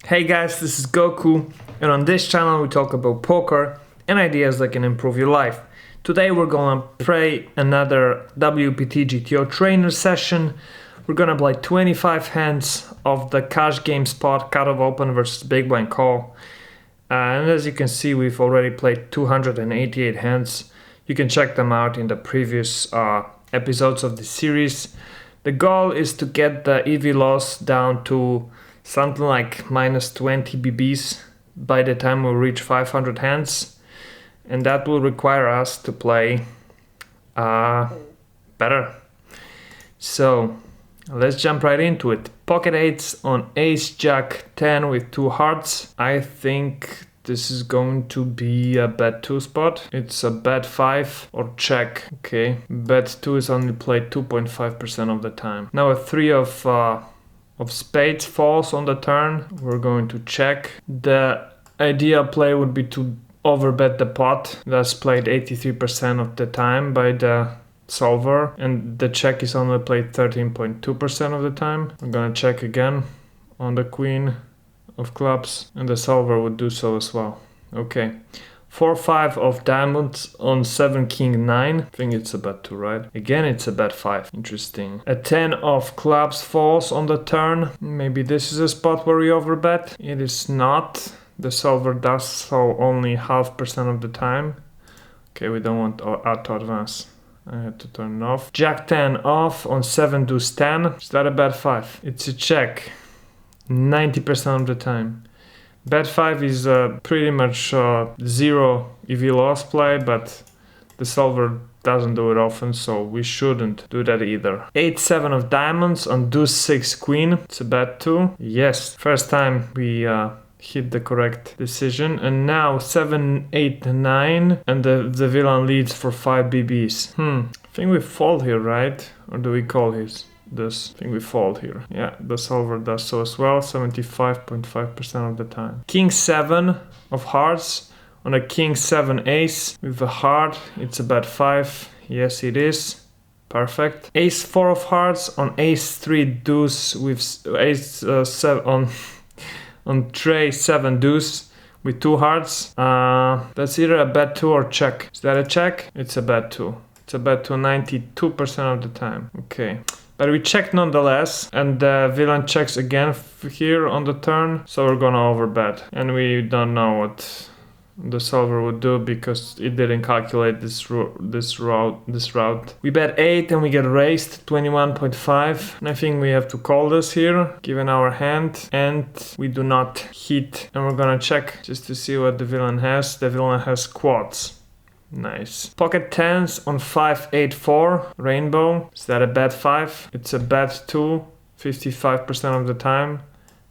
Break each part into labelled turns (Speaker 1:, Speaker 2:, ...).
Speaker 1: Hey guys, this is Goku, and on this channel we talk about poker and ideas that can improve your life. Today we're gonna play another WPT GTO trainer session. We're gonna play 25 hands of the cash game spot, cut-off open versus big blind call. And as you can see, we've already played 288 hands. You can check them out in the previous episodes of the series. The goal is to get the EV loss down to something like minus 20 BBs by the time we reach 500 hands, and that will require us to play better. So let's jump right into it. Pocket eights on ace jack 10 with two hearts. I think this is going to be a bet 2 spot. It's a bet 5 or check. Okay, bet 2 is only played 2.5% of the time. Now a 3 of spades falls on the turn. We're going to check. The ideal play would be to overbet the pot. That's played 83% of the time by the solver, and the check is only played 13.2% of the time. I'm gonna check again on the queen of clubs, and the solver would do so as well. Okay, 4-5 of diamonds on 7 king 9. I think it's a bet 2, right? Again, it's a bet 5. Interesting. A 10 of clubs falls on the turn. Maybe this is a spot where we overbet. It is not. The solver does so only 0.5% of the time. Okay, we don't want auto advance. I had to turn it off. Jack 10 off on 7 deuce 10. Is that a bet 5? It's a check 90% of the time. Bet 5 is pretty much zero EV loss play, but the solver doesn't do it often, so we shouldn't do that either. 8-7 of diamonds on deuce 6 queen. It's a bet 2. Yes, first time we hit the correct decision. And now 7-8-9, and the villain leads for 5 BBs. I think we fold here, right? Or do we call this? I think we fold here. Yeah, the solver does so as well, 75.5% of the time. King 7 of hearts on a king 7 ace with a heart. It's a bet 5. Yes, it is. Perfect. Ace 4 of hearts on ace 3 deuce with ace 7 on tray 7 deuce with 2 hearts. That's either a bet 2 or check. Is that a check? It's a bet 2. It's a bet 2 92% of the time. Okay. But we checked nonetheless, and the villain checks again here on the turn, so we're gonna overbet. And we don't know what the solver would do because it didn't calculate this route. We bet 8 and we get raised 21.5. And I think we have to call this here, given our hand, and we do not hit. And we're gonna check just to see what the villain has. The villain has quads. Nice. Pocket 10s on 5-8-4 rainbow. Is that a bet 5? It's a bet 2 55% of the time.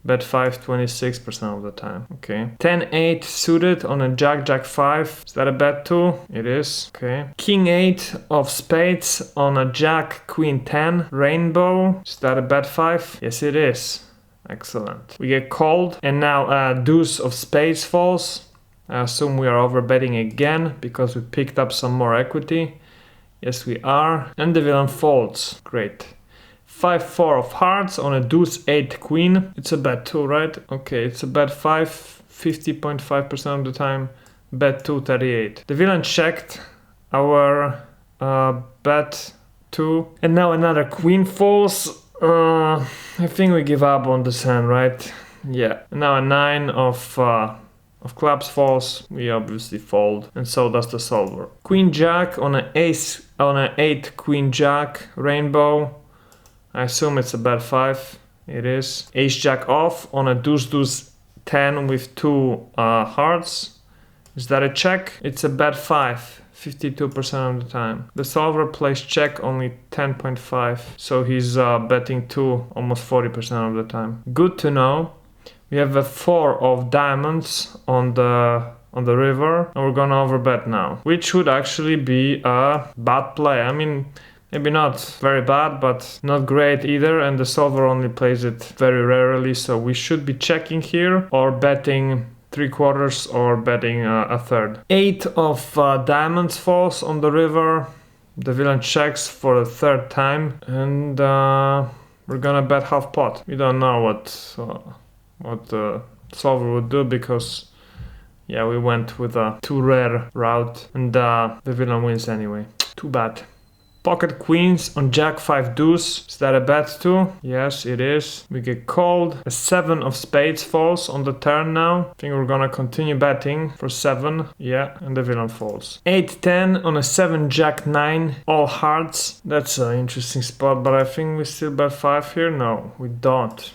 Speaker 1: Bet 5 26% of the time. Okay. 10-8 suited on a jack 5. Is that a bet 2? It is. Okay. King 8 of spades on a jack queen 10 rainbow. Is that a bet 5? Yes, it is. Excellent. We get called, and now a deuce of spades falls. I assume we are overbetting again because we picked up some more equity. Yes, we are. And the villain folds. Great. 5-4 of hearts on a deuce 8 queen. It's a bet 2, right? Okay, it's a bet 5 50.5% of the time. Bet 2 38. The villain checked our bet 2. And now another queen falls. I think we give up on this hand, right? Yeah. Now a 9 of clubs falls. We obviously fold, and so does the solver. Queen jack on an 8 queen jack rainbow. I assume it's a bet 5. It is. Ace jack off on a deuce 10 with 2 hearts. Is that a check? It's a bet 5 52% of the time. The solver plays check only 10.5, so he's betting 2 almost 40% of the time. Good to know. We have a 4 of diamonds on the river, and we're gonna overbet now, which would actually be a bad play. I mean, maybe not very bad, but not great either, and the solver only plays it very rarely, so we should be checking here or betting 3/4 or betting a third. 8 of diamonds falls on the river. The villain checks for the 3rd time, and we're gonna bet half pot. We don't know what the solver would do because, yeah, we went with a too rare route and the villain wins anyway. Too bad. Pocket queens on jack 5 deuce. Is that a bet too? Yes, it is. We get called. A 7 of spades falls on the turn now. I think we're gonna continue betting for 7. Yeah, and the villain falls. 8-10 on a 7 jack 9 all hearts. That's an interesting spot, but I think we still bet 5 here. No, we don't.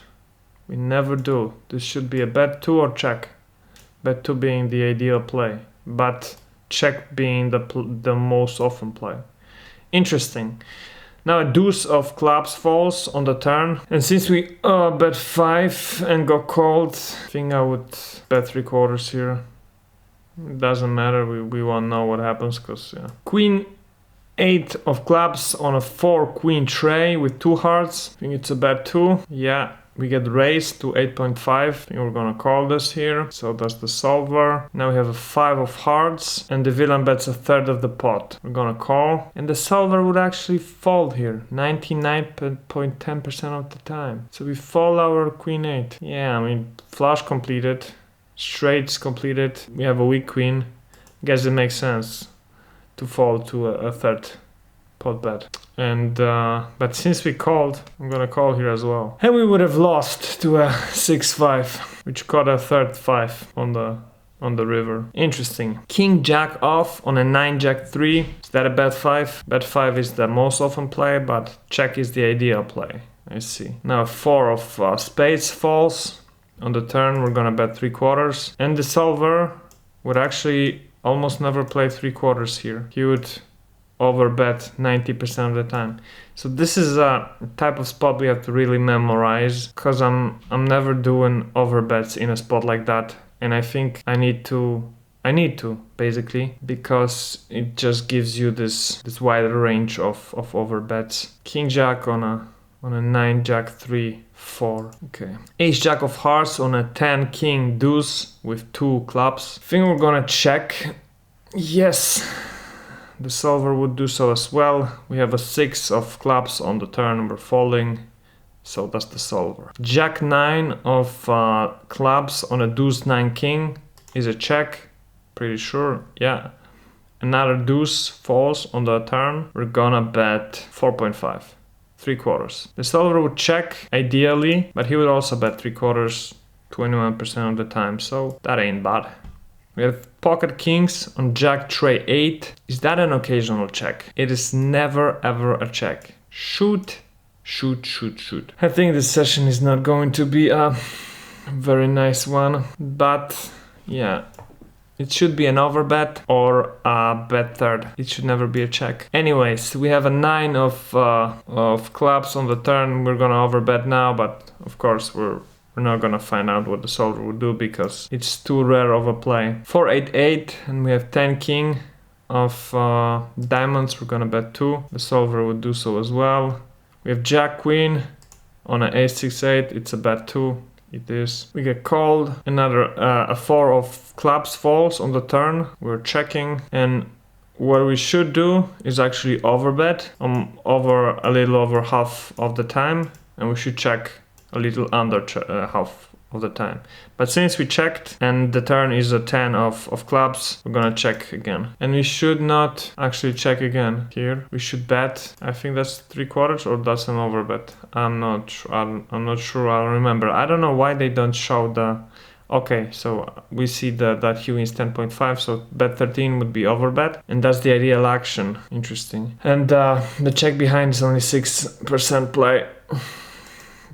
Speaker 1: We never do. This should be a bet 2 or check. Bet 2 being the ideal play, but check being the most often play. Interesting. Now a deuce of clubs falls on the turn, and since we bet 5 and got called, I think I would bet 3/4 here. It doesn't matter, we won't know what happens because yeah. Queen 8 of clubs on a 4 queen tray with 2 hearts. I think it's a bet 2. Yeah. We get raised to 8.5. I think we're gonna call this here. So that's the solver. Now we have a 5 of hearts and the villain bets a third of the pot. We're gonna call. And the solver would actually fold here 99.10% of the time. So we fold our queen 8. Yeah, I mean, flush completed. Straights completed. We have a weak queen. Guess it makes sense to fold to a third pot bet. And but since we called, I'm gonna call here as well. And we would have lost to a 6-5, which caught a third 5 on the river. Interesting. King jack off on a 9 jack 3. Is that a bet 5? Bet 5 is the most often play, but check is the ideal play. I see. Now 4 of spades falls on the turn. We're gonna bet 3/4, and the solver would actually almost never play 3/4 here. He would overbet 90% of the time. So this is a type of spot we have to really memorize, because I'm never doing overbets in a spot like that, and I think I need to basically, because it just gives you this wider range of overbets. King jack on a 9 jack 3 4. Okay. Ace jack of hearts on a 10 king deuce with 2 clubs. I think we're gonna check. Yes. The solver would do so as well. We have a 6 of clubs on the turn, we're folding, so that's the solver. Jack 9 of clubs on a deuce 9 king is a check, pretty sure, yeah. Another deuce falls on the turn, we're gonna bet 4.5, 3/4. The solver would check ideally, but he would also bet 3/4 21% of the time, so that ain't bad. We have pocket kings on jack tray 8. Is that an occasional check? It is never ever a check. Shoot, shoot, shoot, shoot. I think this session is not going to be a very nice one, but yeah, it should be an overbet or a bet third. It should never be a check. Anyways, we have a 9 of clubs on the turn. We're gonna overbet now, but of course we're not gonna find out what the solver would do because it's too rare of a play. 4-8-8, and we have 10 king of diamonds. We're gonna bet 2. The solver would do so as well. We have jack queen on an ace-6-8. It's a bet 2. It is. We get called. Another a 4 of clubs falls on the turn. We're checking, and what we should do is actually overbet over a little over half of the time, and we should check a little under half of the time. But since we checked and the turn is a 10 of clubs, we're gonna check again. And we should not actually check again here. We should bet. I think that's 3/4 or that's an overbet. I'm not sure. I'll remember. I don't know why they don't show the... Okay, so we see that he wins 10.5, so bet 13 would be overbet, and that's the ideal action. Interesting. And the check behind is only 6% play.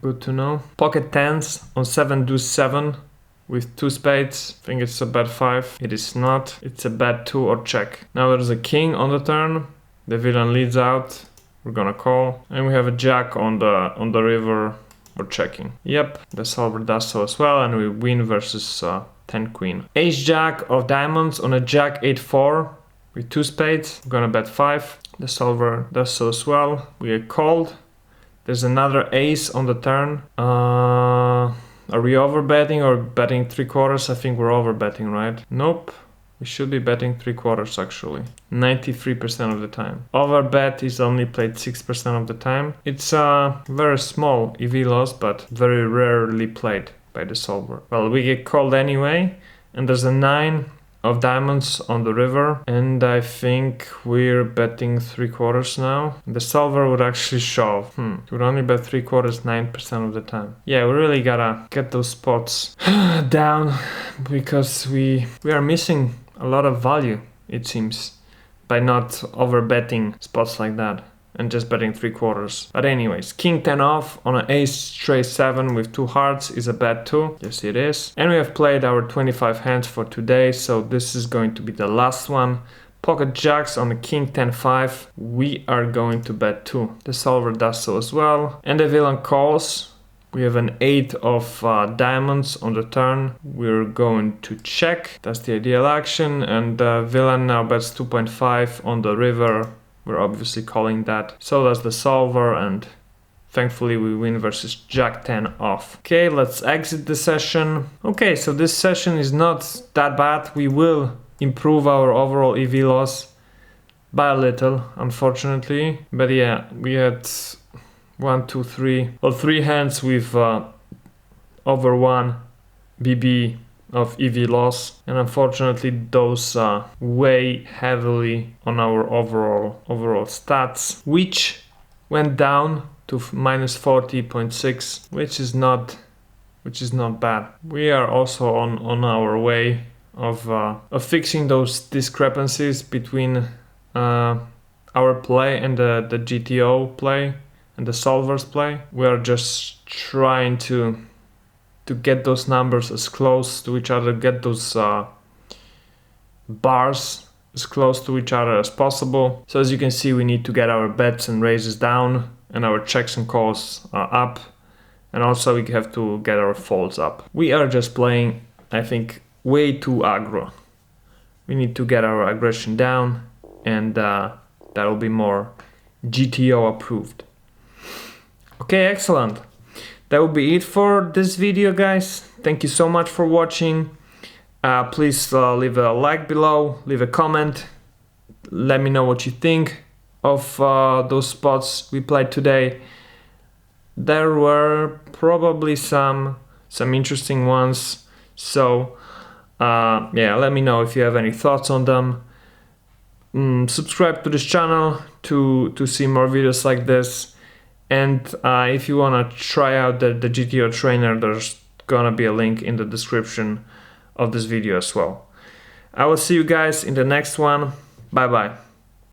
Speaker 1: Good to know. Pocket 10s on 7 deuce 7 with 2 spades. I think it's a bet 5. It is not. It's a bet 2 or check. Now there's a king on the turn. The villain leads out. We're gonna call. And we have a jack on the river. We're checking. Yep, the solver does so as well, and we win versus 10 queen. Ace jack of diamonds on a jack 8-4 with 2 spades. We're gonna bet 5. The solver does so as well. We get called. There's another ace on the turn. Are we overbetting or betting 3/4? I think we're overbetting, right? Nope. We should be betting 3/4 actually. 93% of the time. Overbet is only played 6% of the time. It's very small EV loss, but very rarely played. by the solver. Well, we get called anyway, and there's a 9 of diamonds on the river, and I think we're betting 3/4 now. The solver would actually shove. Would only bet 3/4 9% of the time. Yeah, we really gotta get those spots down, because we are missing a lot of value, it seems, by not over betting spots like that and just betting 3/4. But anyways, king 10 off on an ace straight 7 with 2 hearts is a bet too. Yes, it is. And we have played our 25 hands for today, so this is going to be the last one. Pocket jacks on the king 10-5. We are going to bet 2. The solver does so as well. And the villain calls. We have an 8 of diamonds on the turn. We're going to check. That's the ideal action. And the villain now bets 2.5 on the river. We're obviously calling that. So does the solver, and thankfully we win versus jack 10 off. Okay, let's exit the session. Okay, so this session is not that bad. We will improve our overall EV loss by a little, unfortunately. But yeah, we had 1, 2, 3, well, 3 hands with over 1 BB of EV loss, and unfortunately those weigh heavily on our overall stats, which went down to minus 40.6, which is not bad. We are also on our way of fixing those discrepancies between our play and the GTO play and the solver's play. We are just trying to get those numbers as close to each other, get those bars as close to each other as possible. So as you can see, we need to get our bets and raises down and our checks and calls up, and also we have to get our folds up. We are just playing, I think, way too aggro. We need to get our aggression down, and that will be more GTO approved. Okay, excellent. That will be it for this video, guys. Thank you so much for watching. Please leave a like below, leave a comment. Let me know what you think of those spots we played today. There were probably some interesting ones. So yeah, let me know if you have any thoughts on them. Subscribe to this channel to see more videos like this. And if you want to try out the GTO trainer, there's gonna be a link in the description of this video as well. I will see you guys in the next one. Bye bye.